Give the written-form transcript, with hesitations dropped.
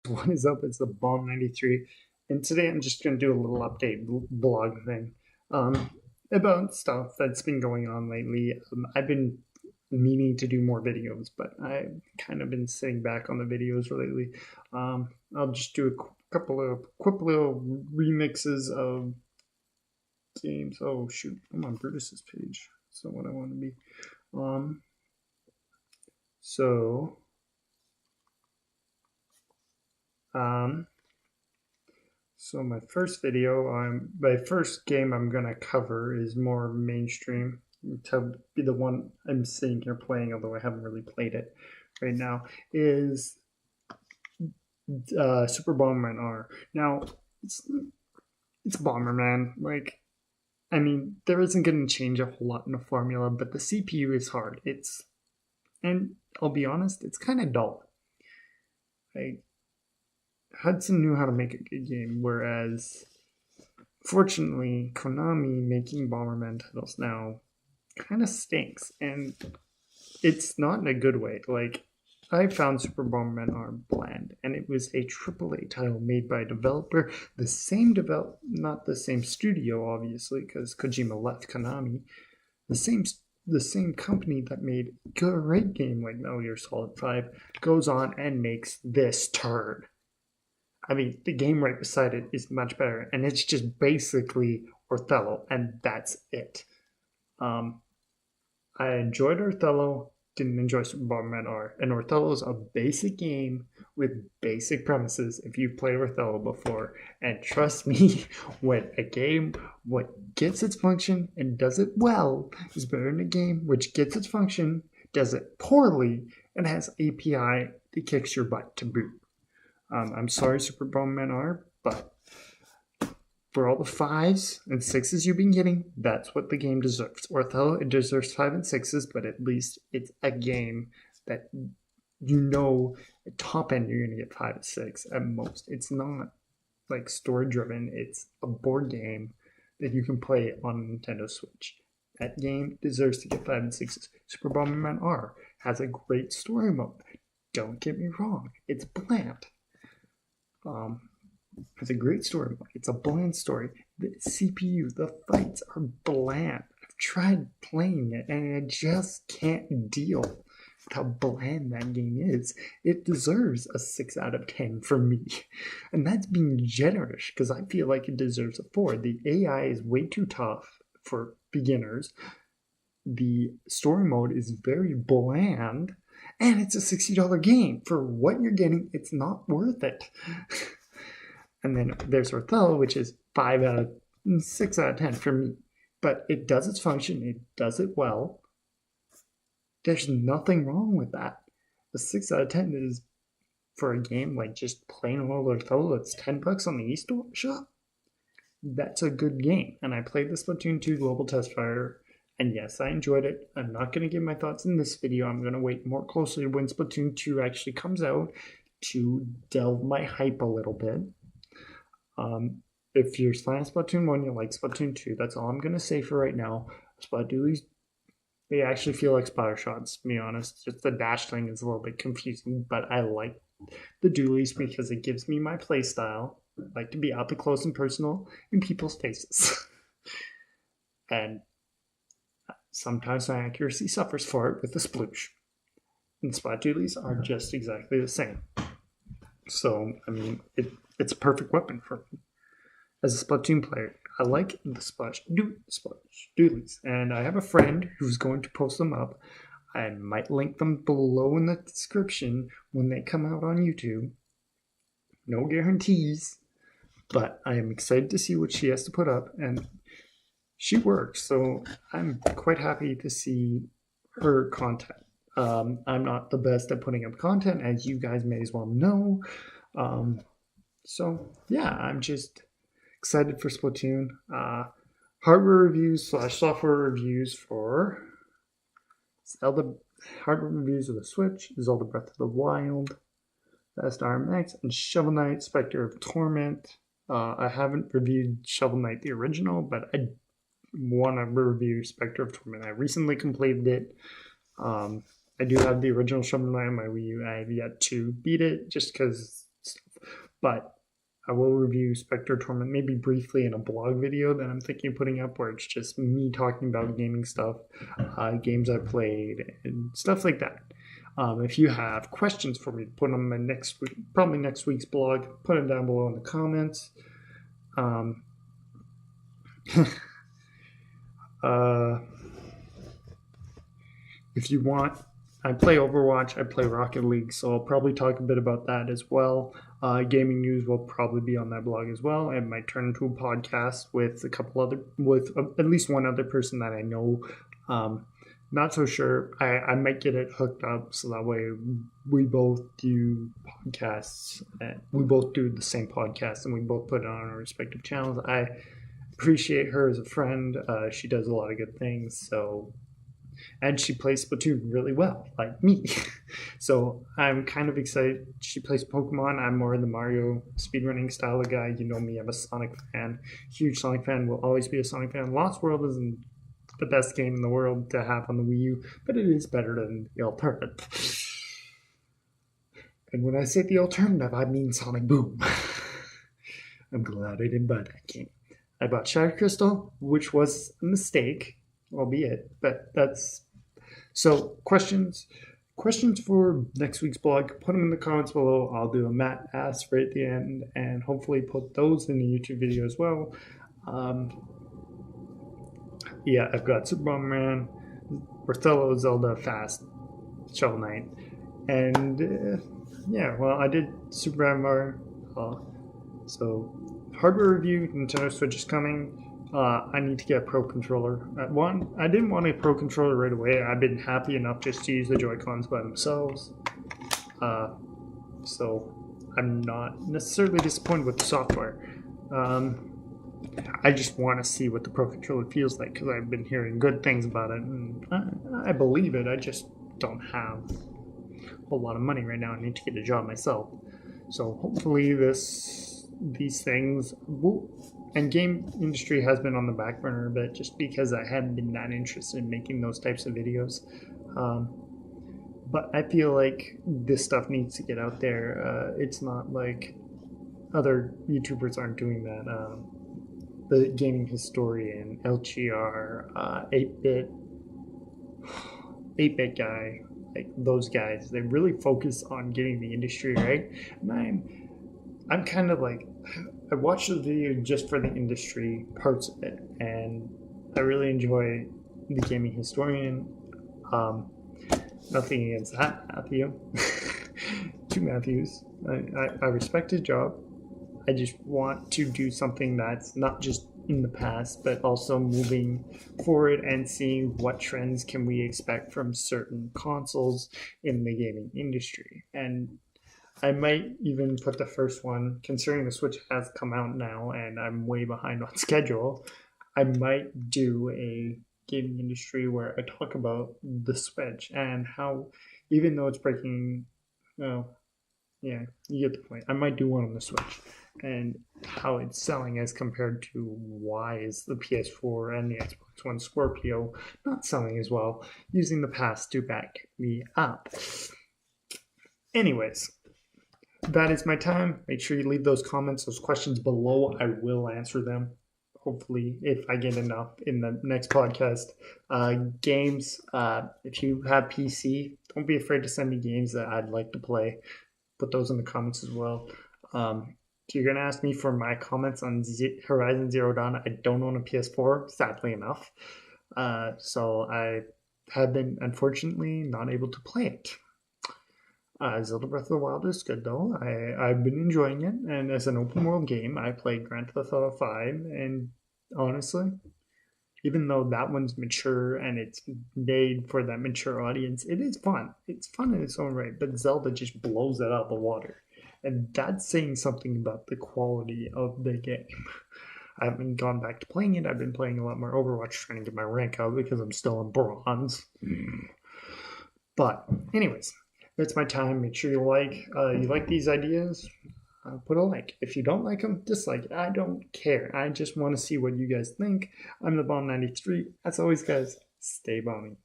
What is up? It's the Bomb 93, and today I'm just going to do a little update blog thing um, about stuff that's been going on lately. I've been meaning to do more videos, but I've kind of been sitting back on the videos lately. I'll just do a couple of quick little remixes of games. Oh shoot, I'm on Brutus's page. That's not what I want to be. Um, so um, So my first game I'm gonna cover is more mainstream. To be the one I'm sitting here playing, although I haven't really played it right now, is Super Bomberman R. Now it's Bomberman. I mean, there isn't gonna change a whole lot in the formula, but the CPU is hard. And I'll be honest, it's kind of dull. Like Hudson knew how to make a good game, whereas fortunately, Konami making Bomberman titles now kind of stinks, and it's not in a good way. Like, I found Super Bomberman R bland, and it was a AAA title made by a developer, not the same studio, obviously, because Kojima left Konami. The same, the same company that made a great game like Metal Gear Solid 5 goes on and makes this turd. I mean, the game right beside it is much better, and it's just basically Othello, and that's it. Um, I enjoyed Othello, didn't enjoy Super Bomberman R. And Othello is a basic game with basic premises if you've played Othello before. And trust me, when a game what gets its function and does it well is better than a game which gets its function, does it poorly, and has API that kicks your butt to boot. I'm sorry, Super Bomberman R, but for all the 5s and 6s you've been getting, that's what the game deserves. Othello, it deserves 5 and 6s, but at least it's a game that at top end you're going to get 5 and 6 at most. It's not like story driven, it's a board game that you can play on Nintendo Switch. That game deserves to get 5 and 6s. Super Bomberman R has a great story mode. Don't get me wrong, it's bland. It's a great story. It's a bland story. The CPU, the fights are bland. I've tried playing it and I just can't deal with how bland that game is. It deserves a 6 out of 10 for me. And that's being generous because I feel like it deserves a 4. The AI is way too tough for beginners. The story mode is very bland. And it's a $60 game. For what you're getting, it's not worth it. And then there's Othello, which is 6 out of 10 for me. But it does its function, it does it well. There's nothing wrong with that. A 6 out of 10 is for a game like just plain old Othello that's $10 on the eStore. That's a good game. And I played the Splatoon 2 Global Test Fire, and yes, I enjoyed it. I'm not going to give my thoughts in this video. I'm going to wait more closely when Splatoon 2 actually comes out to delve my hype a little bit. If you're playing Splatoon 1, you like Splatoon 2. That's all I'm going to say for right now. Splatoon, they actually feel like splatter shots, to be honest. Just the dash thing is a little bit confusing, but I like the dualies because it gives me my play style. I like to be up close and personal in people's faces. And sometimes my accuracy suffers for it with the sploosh. And splat dualies are just exactly the same. So, I mean, it's a perfect weapon for me. As a Splatoon player, I like the splash doodlies, and I have a friend who's going to post them up. I might link them below in the description when they come out on YouTube. No guarantees, but I am excited to see what she has to put up, and she works, so I'm quite happy to see her content. I'm not the best at putting up content, as you guys may as well know. So yeah, I'm just excited for Splatoon. Hardware reviews / software reviews for Zelda. Hardware reviews of the Switch, Zelda Breath of the Wild, Fast RMX, and Shovel Knight: Spectre of Torment. I haven't reviewed Shovel Knight the original, but I want to review Spectre of Torment. I recently completed it. I do have the original Shovel Knight on my Wii U. I have yet to beat it just because But I will review Spectre Torment maybe briefly in a blog video that I'm thinking of putting up, where it's just me talking about gaming stuff, games I played, and stuff like that. If you have questions for me, put them in next week, probably next week's blog. Put them down below in the comments. If you want, I play Overwatch, I play Rocket League, so I'll probably talk a bit about that as well. Gaming news will probably be on that blog as well. It might turn into a podcast with at least one other person that I know. Not so sure. I might get it hooked up so that way we both do podcasts. We both do the same podcast and we both put it on our respective channels. I appreciate her as a friend. She does a lot of good things. And she plays Splatoon really well, like me. So I'm kind of excited. She plays Pokemon. I'm more the Mario speedrunning style of guy. You know me, I'm a Sonic fan. Huge Sonic fan, will always be a Sonic fan. Lost World isn't the best game in the world to have on the Wii U, but it is better than the alternative. And when I say the alternative, I mean Sonic Boom. I'm glad I didn't buy that game. I bought Shattered Crystal, which was a mistake, albeit, but that's so. Questions for next week's blog, put them in the comments below. I'll do a Matt Ask right at the end and hopefully put those in the YouTube video as well. Yeah, I've got Super Bomberman, Othello, Zelda, Fast, Shovel Knight, and yeah, well, I did Super Mario. So hardware review, Nintendo Switch is coming. I need to get a Pro Controller. I didn't want a Pro Controller right away. I've been happy enough just to use the Joy-Cons by themselves. So I'm not necessarily disappointed with the software. I just want to see what the Pro Controller feels like because I've been hearing good things about it, and I believe it. I just don't have a whole lot of money right now. I need to get a job myself. So hopefully these things will. And game industry has been on the back burner a bit just because I haven't been that interested in making those types of videos. But I feel like this stuff needs to get out there. It's not like other YouTubers aren't doing that. The Gaming Historian, LGR, 8-Bit guy, like those guys, they really focus on getting the industry right. And I'm kind of like, I watched the video just for the industry parts of it, and I really enjoy the Gaming Historian. Nothing against that, Matthew. To Matthews. I respect his job. I just want to do something that's not just in the past, but also moving forward and seeing what trends can we expect from certain consoles in the gaming industry. And I might even put the first one, considering the Switch has come out now and I'm way behind on schedule, I might do a gaming industry where I talk about the Switch and how, even though it's breaking, well, yeah, you get the point. I might do one on the Switch and how it's selling as compared to why is the PS4 and the Xbox One Scorpio not selling as well, using the past to back me up. Anyways, that is my time. Make sure you leave those comments, those questions below. I will answer them, hopefully, if I get enough in the next podcast. Games, if you have PC, don't be afraid to send me games that I'd like to play. Put those in the comments as well. You're going to ask me for my comments on Horizon Zero Dawn. I don't own a PS4, sadly enough. So I have been, unfortunately, not able to play it. Zelda Breath of the Wild is good though. I've been enjoying it, and as an open world game, I played Grand Theft Auto 5, and honestly, even though that one's mature and it's made for that mature audience, it is fun. It's fun in its own right, but Zelda just blows it out of the water, and that's saying something about the quality of the game. I haven't gone back to playing it. I've been playing a lot more Overwatch, trying to get my rank out because I'm still in bronze. But anyways, that's my time. Make sure you like these ideas. Put a like. If you don't like them, dislike it. I don't care. I just want to see what you guys think. I'm the Bomb 93. As always, guys, stay bomby.